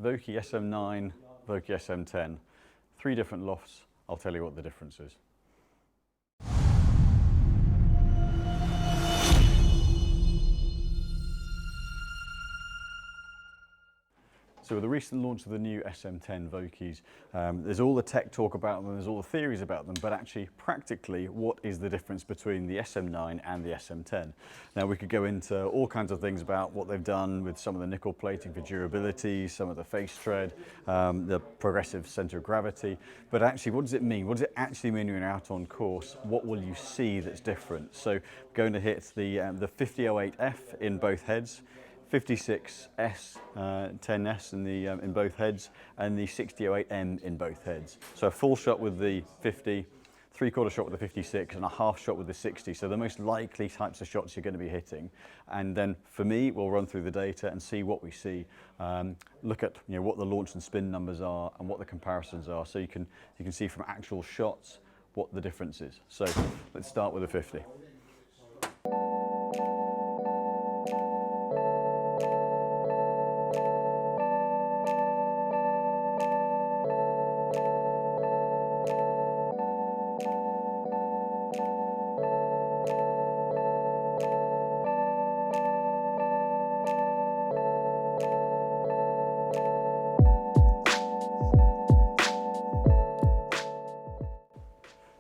Vokey SM9, Vokey SM10. 3 different lofts. I'll tell you what the difference is. So with the recent launch of the new SM10 Vokeys, there's all the tech talk about them, there's all the theories about them, but actually practically what is the difference between the SM9 and the SM10? Now we could go into all kinds of things about what they've done with some of the nickel plating for durability, some of the face tread, the progressive centre of gravity, but actually what does it mean? What does it actually mean when you're out on course? What will you see that's different? So we're going to hit the 5008F in both heads, 56S, 10S in both heads, and the 6008M in both heads. So a full shot with the 50, 3/4 shot with the 56, and a half shot with the 60. So the most likely types of shots you're going to be hitting. And then for me, we'll run through the data and see what we see. Look at what the launch and spin numbers are and what the comparisons are, so you can see from actual shots what the difference is. So let's start with the 50.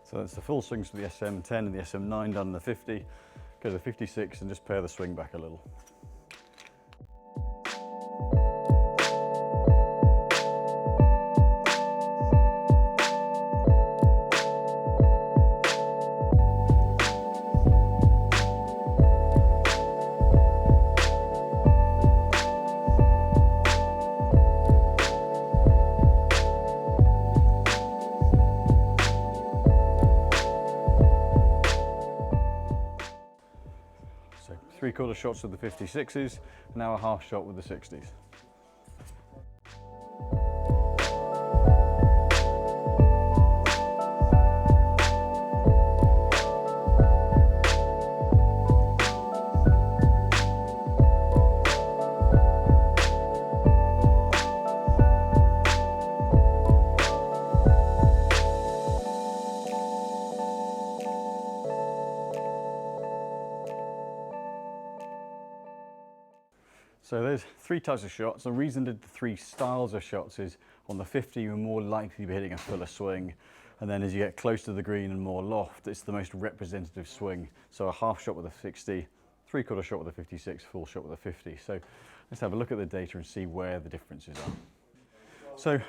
So that's the full swings for the SM10 and the SM9 done in the 50. Go to the 56 and just pare the swing back a little. So 3/4 shots with the 56s, now a half shot with the 60s. So there's 3 types of shots. The reason the 3 styles of shots is on the 50 you're more likely to be hitting a fuller swing, and then as you get close to the green and more loft, it's the most representative swing. So a half shot with a 60, 3/4 shot with a 56, full shot with a 50. So let's have a look at the data and see where the differences are. So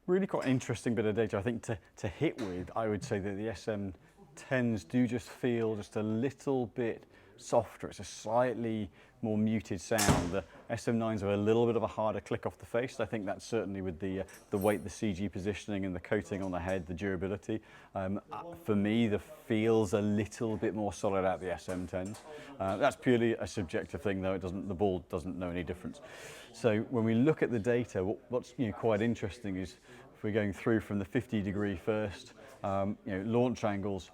really quite an interesting bit of data I think to hit with. I would say that the SM10s do just feel just a little bit softer. It's a slightly more muted sound. The SM9s are a little bit of a harder click off the face. I think that's certainly with the weight, the CG positioning and the coating on the head, the durability. For me, the feel's a little bit more solid out the SM10s. That's purely a subjective thing though. The ball doesn't know any difference. So when we look at the data, what's quite interesting is if we're going through from the 50° first, launch angles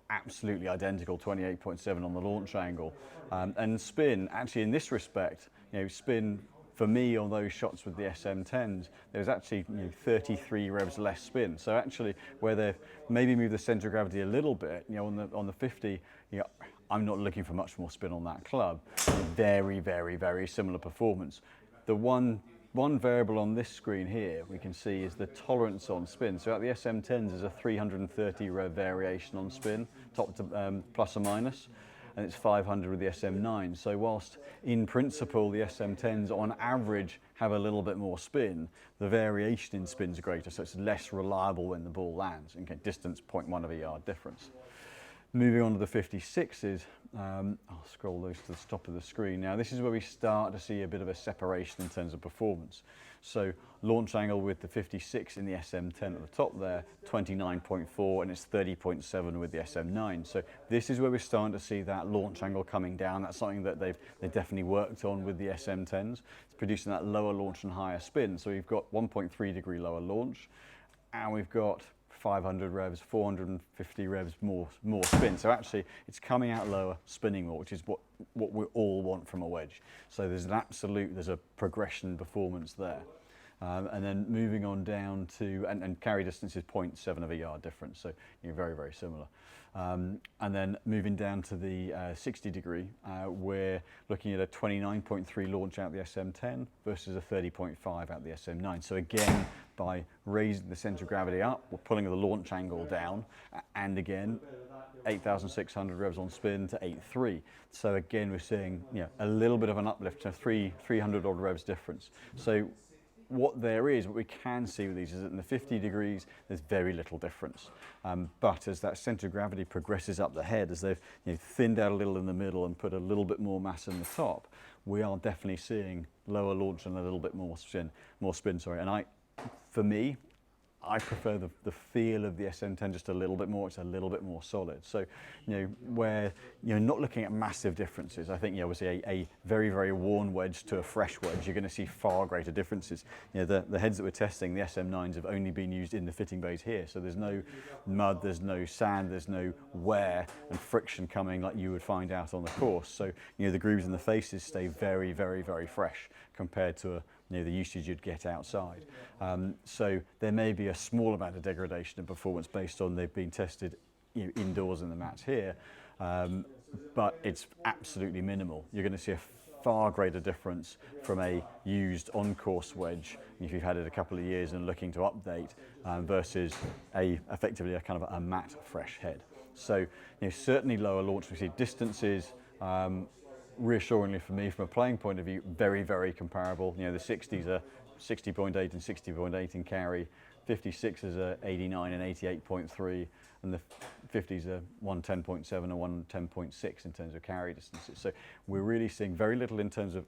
absolutely identical, 28.7 on the launch angle, and spin actually in this respect, spin for me on those shots with the SM10s, there's actually 33 revs less spin. So actually where they've maybe moved the centre of gravity a little bit, on the 50, I'm not looking for much more spin on that club. Very, very, very similar performance. The one variable on this screen here we can see is the tolerance on spin. So at the SM10s there's a 330 rev variation on spin, top to plus or minus, and it's 500 with the SM9. So whilst in principle the SM10s on average have a little bit more spin, the variation in spin's greater, so it's less reliable when the ball lands. Okay, distance 0.1 of a yard difference. Moving on to the 56s, I'll scroll those to the top of the screen. Now this is where we start to see a bit of a separation in terms of performance. So launch angle with the 56 in the SM10 at the top there, 29.4, and it's 30.7 with the SM9. So this is where we're starting to see that launch angle coming down. That's something that they've definitely worked on with the SM10s. It's producing that lower launch and higher spin. So we've got 1.3° lower launch, and we've got 500 revs, 450 revs more spin. So actually it's coming out lower, spinning more, which is what we all want from a wedge. So there's a progression performance there. And then moving on down to, and carry distance is 0.7 of a yard difference, so very, very similar. And then moving down to the 60 degree, we're looking at a 29.3 launch out the SM10 versus a 30.5 out the SM9. So again, by raising the centre of gravity up, we're pulling the launch angle down, and again, 8,600 revs on spin to 8.3. So again, we're seeing a little bit of an uplift to 300 odd revs difference. So what we can see with these is that in the 50 degrees, there's very little difference. But as that centre of gravity progresses up the head, as they've thinned out a little in the middle and put a little bit more mass in the top, we are definitely seeing lower launch and a little bit more spin. And for me, I prefer the feel of the SM10 just a little bit more. It's a little bit more solid. So, where you're not looking at massive differences. I think, obviously a very, very worn wedge to a fresh wedge, you're going to see far greater differences. The heads that we're testing, the SM9s, have only been used in the fitting bays here. So there's no mud, there's no sand, there's no wear and friction coming like you would find out on the course. So, the grooves in the faces stay very, very, very fresh compared to the usage you'd get outside. So there may be a small amount of degradation in performance based on they've been tested indoors in the mats here, but it's absolutely minimal. You're going to see a far greater difference from a used on-course wedge if you've had it a couple of years and looking to update versus effectively a kind of a matte fresh head. So certainly lower launch. We see distances reassuringly for me, from a playing point of view, very, very comparable. The 60s are 60.8 and 60.8 in carry, 56s are 89 and 88.3, and the 50s are 110.7 and 110.6 in terms of carry distances. So we're really seeing very little in terms of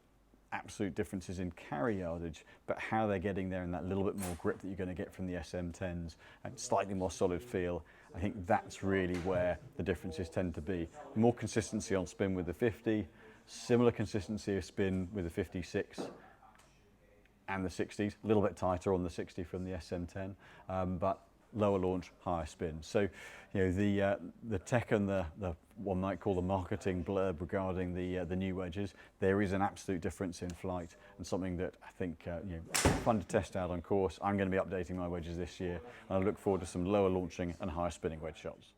absolute differences in carry yardage, but how they're getting there and that little bit more grip that you're going to get from the SM10s and slightly more solid feel. I think that's really where the differences tend to be. More consistency on spin with the 50, similar consistency of spin with the 56 and the 60s, a little bit tighter on the 60 from the SM10, but lower launch, higher spin. So, the tech and the one might call the marketing blurb regarding the new wedges, there is an absolute difference in flight, and something that I think fun to test out on course. I'm going to be updating my wedges this year, and I look forward to some lower launching and higher spinning wedge shots.